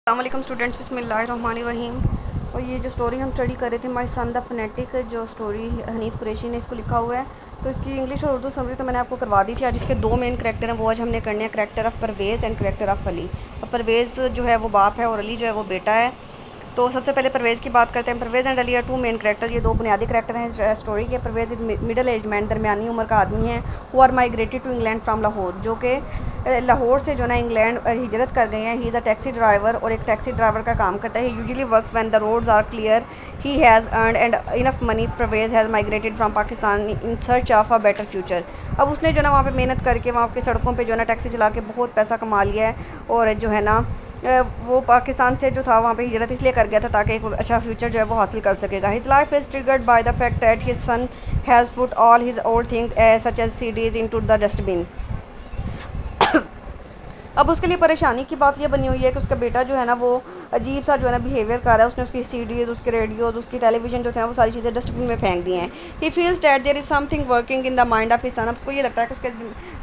अस्सलाम स्टूडेंट्स, बिस्मिल्लाहिर्रहमानिर्रहीम। और ये जो स्टोरी हम स्टडी कर रहे थे, माई सन द फनेटिक, जो स्टोरी हनीफ कुरैशी ने इसको लिखा हुआ है, तो इसकी इंग्लिश और उर्दू समरी तो मैंने आपको करवा दी थी। आज इसके दो मेन करैक्टर हैं, वो आज हमने करने हैं, character of Parvez and character of Ali. अब परवेज़ जो है वो बाप है और अली जो है वो बेटा है। तो सबसे पहले परवेज़ की बात करते हैं। Parvez and Ali are two main character, ये दो बुनियादी करैक्टर हैं स्टोरी के। Parvez is middle age man, दरमियानी उम्र का आदमी है। वो are migrated to England from Lahore, जो कि लाहौर से जो ना इंग्लैंड हिजरत कर गए हैं। He is a taxi driver, और एक टैक्सी ड्राइवर का काम करता है। Usually works when the roads are clear. He has earned and enough money. Parvez has migrated from Pakistan in search of a better future. अब उसने जो ना वहाँ पे मेहनत करके वहाँ की सड़कों पे जो ना टैक्सी चला के बहुत पैसा कमा लिया है, और जो है ना वो पाकिस्तान से जो था वहाँ पे हिजरत इसलिए कर गया था ताकि एक अच्छा फ्यूचर जो है वो हासिल कर सकेगा। His life is triggered by the fact that his son has put all his old things such as CDs into the dustbin. अब उसके लिए परेशानी की बात ये बनी हुई है कि उसका बेटा जो है ना वो अजीब सा जो है ना बिहेवियर कर रहा है। उसने उसकी सीडीज़, उसके रेडियोज़, उसकी टेलीविज़न जो थे ना वो सारी चीज़ें डस्टबिन में फेंक दी हैं। He feels that there is something working in the mind of his son. उसको ये लगता है कि उसके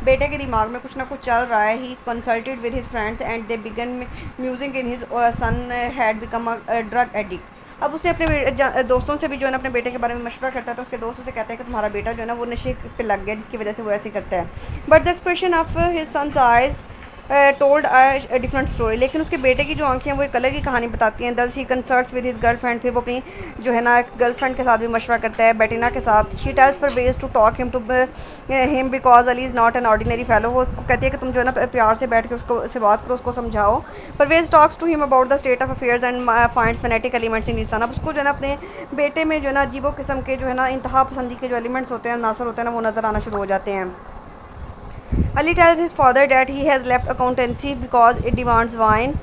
बेटे के दिमाग में कुछ ना कुछ चल रहा है। He consulted with his friends and they began music in his son had become a drug addict. अब उसने अपने दोस्तों से भी जो है ना अपने बेटे के बारे में मशवरा करता है, तो उसके दोस्त उसे कहते हैं कि तुम्हारा बेटा जो है ना वो नशे पे लग गया, जिसकी वजह से वो ऐसे करता है। But the expression of his son's eyes told a different story. लेकिन उसके बेटे की जो आंखें हैं वो एक अलग ही कहानी बताती हैं। दस ही कंसल्ट्स विद हिज गर्लफ्रेंड, फिर वो अपनी जो है ना गर्लफ्रेंड के साथ भी मशवरा करता है, बेटिना के साथ। She tells Parvez to talk him to him because Ali is not an ordinary fellow. वो उसको कहती है कि तुम जो है ना प्यार से बैठ के उसको से बात करो, उसको समझाओ। Parvez talks to him about the state of affairs and finds fanatic elements in his son. अब उसको जो है ना अपने बेटे में जो है ना अजीबो किस्म के जो है ना इंतहा पसंदी के जो एलिमेंट्स होते हैं, नासर होते हैं ना, वो नज़र आना शुरू हो जाते हैं। Ali tells his father that he has left accountancy because it demands wine,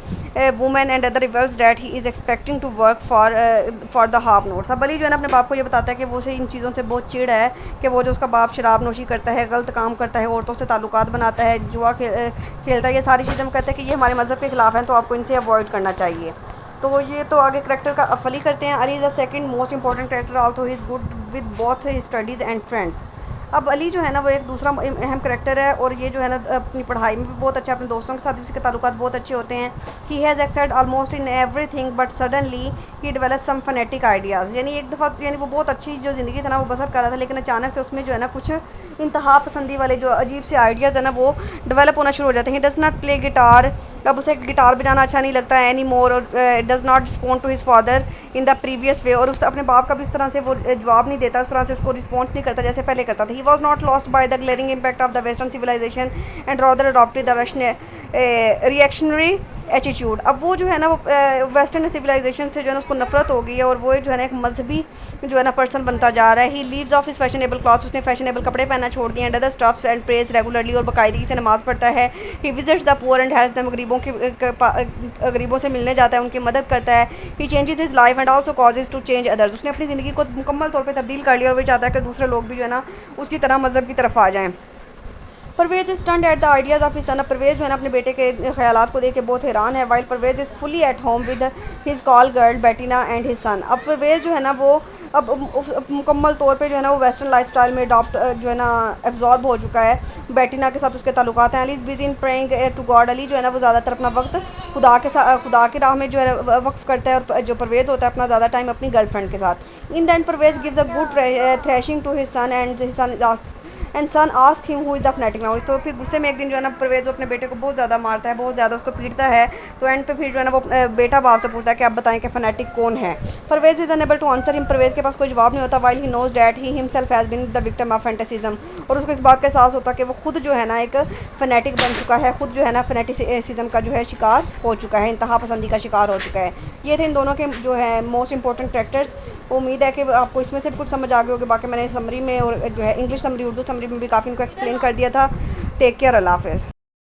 women and other rivals that he is expecting to work for the half notes। अब अली जो है ना अपने बाप को ये बताता है कि वो उसे इन चीज़ों से बहुत चिढ़ है कि वो जो उसका बाप शराब नोशी करता है, गलत काम करता है, औरतों से ताल्लुकात बनाता है, जुआ खेलता है, ये सारी चीज़ें हम कहते हैं कि ये हमारे मज़हब के ख़िलाफ़ हैं, तो आपको इनसे अवॉइड करना चाहिए। तो ये तो आगे करैक्टर का अफली करते हैं। Ali is the second most important character, also he is good with both his studies and friends. अब अली जो है ना वो एक दूसरा अहम करैक्टर है, और ये जो है ना अपनी पढ़ाई में भी बहुत अच्छा, अपने दोस्तों के साथ भी इसके ताल्लुकात बहुत अच्छे होते हैं। He has excelled almost in everything but suddenly he develop some fanatic ideas. यानी एक दफ़ा यानी वो बहुत अच्छी जो ज़िंदगी था ना वो बसर कर रहा था, लेकिन अचानक से उसमें जो है ना कुछ इंतहा पसंदी वाले जो अजीब से आइडियाज़ है ना वो डेवलप होना शुरू हो जाते हैं। He does not play guitar. अब उसे गिटार बजाना अच्छा नहीं लगता है एनी मोर, और does not respond to his father in the previous way. और उस अपने बाप का भी उस तरह से वो जवाब नहीं देता, उस तरह से उसको रिस्पॉन्स नहीं करता जैसे पहले करता था। He was not lost by the glaring impact of the western civilization and rather adopted the Russian reactionary attitude. अब वो जो है ना वो वेस्टर्न सिविलाइजेशन से जो है ना उसको नफरत हो गई है, और वो जो है ना एक मजहबी जो है ना पर्सन बनता जा रहा है। He leaves off his fashionable clothes. उसने फैशनेबल कपड़े पहनना छोड़ दिए। And other stuffs and prays regularly, और बाकायदगी से नमाज़ पढ़ता है। He visits the poor and help them. गरीबों से मिलने जाता है, उनकी मदद करता है। He changes his life and also causes to change others. उसने अपनी ज़िंदगी को मुकम्मल तौर पर तब्दील कर लिया, और वो चाहता है कि दूसरे लोग भी जो है ना उसकी तरह मज़हब की तरफ आ जाएँ। Parvez is stunned at the ideas of his son. Parvez जो है ना अपने बेटे के ख्यालात को देख के बहुत हैरान है। While Parvez is fully at home with his call girl Bettina and his son. अब परवेज़ जो है ना वो अब मुकम्मल तौर पे जो है ना वो वेस्टर्न लाइफ स्टाइल में अडॉप्ट जो है ना एब्जॉर्ब हो चुका है। बेटिना के साथ उसके ताल्लुकात हैं। Ali is busy in praying to God. Ali जो है ना वो ज़्यादातर अपना वक्त खुदा की राह में जो है वक्फ करता है, और जो परवेज़ होता है अपना ज़्यादा टाइम अपनी गर्लफ्रेंड के साथ। In the end Parvez gives a good thrashing to his son and son ask him who is the fanatic now. तो फिर गुस्से में एक दिन जो है ना परवेज़ अपने बेटे को बहुत ज़्यादा मारता है, बहुत ज़्यादा उसको पीटता है। तो एंड पे फिर जो है ना वो बेटा बाप से पूछता है कि आप बताएं कि फनेटिक कौन है। Parvez is unable to answer him. Parvez के पास कोई जवाब नहीं होता। While he knows that he himself has been the victim of fantasism. और उसको इस बात का एहसास होता है कि वो खुद जो है ना एक फनेटिक बन चुका है, खुद जो है ना फनेटिसिज्म का जो है शिकार हो चुका है, इंतहा पसंदी का शिकार हो चुका है। ये थे इन दोनों के जो है मोस्ट इंपॉर्टेंट कैरेक्टर्स। उम्मीद है कि आपको इसमें से भी कुछ समझ आ गए होगी। बाकी मैंने समरी में और जो है इंग्लिश समरी, उर्दू समरी में भी काफ़ी इनको एक्सप्लेन कर दिया था। टेक केयर, अल्लाह हाफ़िज़।